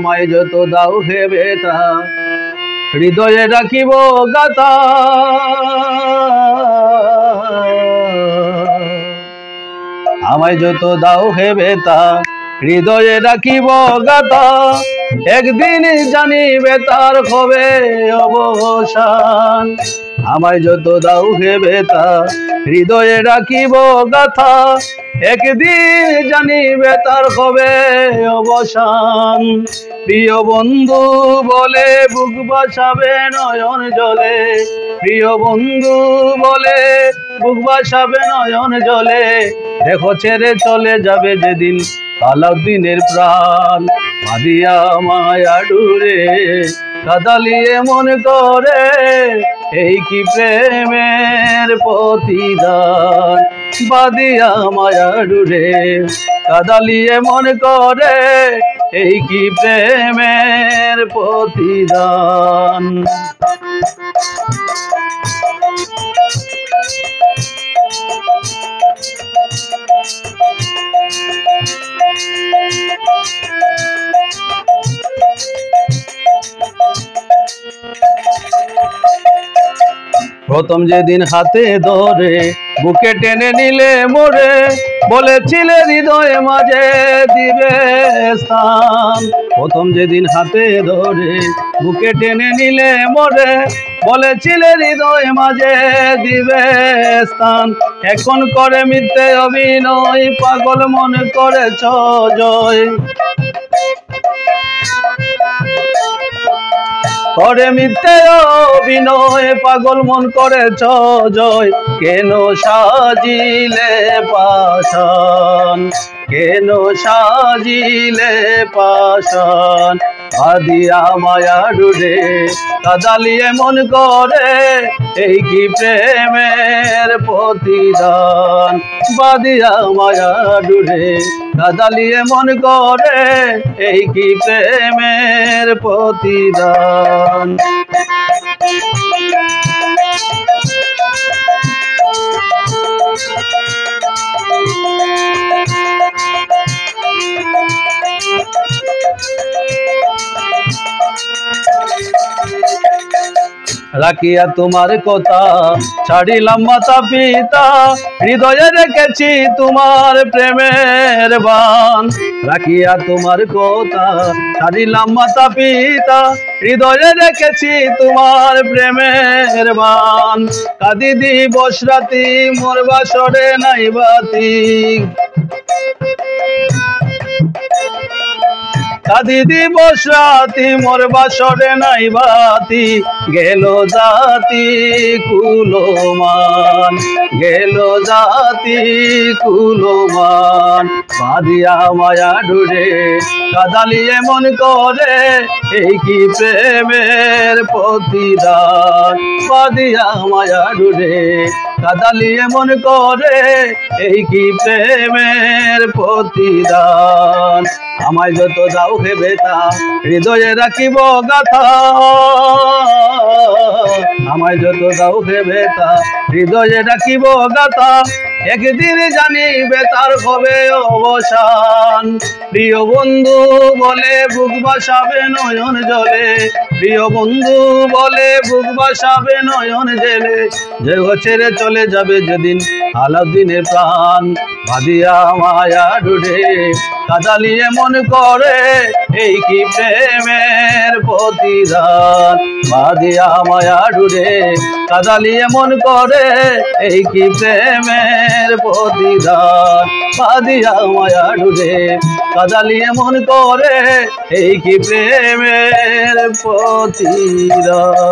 আমায় যত দাও হে বেতা হৃদয়ে রাখিব গাথা। আমায় যত দাও হে বেতা হৃদয়ে রাখিব গাথা। একদিন জানিবে তার হবে অবসান। আমায় যত দাও হে বেতা হৃদয়ে রাখিব গাথা। একদিন জানিবে তার হবে অবসান। প্রিয় বন্ধু বলে বুক বাসাবে নয়ন জলে। প্রিয় বন্ধু বলে বুক বাসাবে নয়ন জলে। দেখো ছেড়ে চলে যাবে যেদিন আলাউদ্দিনের প্রাণ। বাঁধিয়া মায়া ডুরে কাদালিয়ে মন করে এই কি প্রেমের প্রতিদান। বাঁধিয়া মায়া ডুরে কাদালিয়ে মন করে এই কি প্রেমের প্রতিদান। প্রথম যেদিন হাতে ধরে বুকে টেনে নিলে মোরে বলেছিলে হৃদয়ে মাঝে দিবে স্থান। প্রথম যেদিন হাতে ধরে বুকে টেনে নিলে মোরে বলেছিলে হৃদয়ে মাঝে দিবে স্থান। এখন করে মিথ্যে অভিনয় পাগল মনে করেছ জয়। করে মিথ্যে অভিনয় পাগল মন করেছ জয়। কেন সাজিলে পাষাণ কেন সাজিলে পাষাণ। বাঁধিয়া মায়া ডুরে কাদালিয়ে মন করে এই কি প্রেমের প্রতিদান। বাঁধিয়া মায়া ডুরে কাদালিয়ে মন করে এই কি প্রেমের প্রতিদান। রাখিয়া তোমার কথা ছাড়িলাম মাতা পিতা। হৃদয়ে রেখেছি তোমার প্রেমের বান। রাখিয়া তোমার কথা ছাড়িলাম মাতা পিতা। হৃদয়ে রেখেছি তোমার প্রেমের বান। কাঁদি দিবস রাতি মোর বাসরে নাই বাতি। কাঁদি দিবস রাতি মোর বাসরে নাই বাতি। গেল জাতি কুলমান গেল জাতি কুলমান। বাঁধিয়া মায়া ডুরে কাদালিয়ে মন করে এই কি প্রেমের প্রতিদান। বাঁধিয়া মায়া ডুরে কাদালিয়ে মন করে এই কি প্রেমের প্রতিদান। আমায় যত দাও হে বেতা হৃদয়ে রাখিব গাথা। আমায় যত দাও হে বেতা হৃদয়ে রাখিব গাথা। একদিন জানিবে তার হবে অবসান। প্রিয় বন্ধু বলে বুক বাসাবে নয়ন জলে। প্রিয় বন্ধু বলে বুক বাসাবে নয়ন জেলে। যে ছেড়ে চলে যাবে যেদিন আলাউদ্দিনের প্রাণ। বাঁধিয়া মায়া ডুরে কাদালিয়ে মন করে এই কি প্রেমের প্রতিদান। বাঁধিয়া মায়া ডুরে কাদালিয়ে মন করে এই কি প্রেমের প্রতিদান। বাঁধিয়া মায়া ডুরে কাদালিয়ে মন করে এই কি প্রেমের প্রতিদান।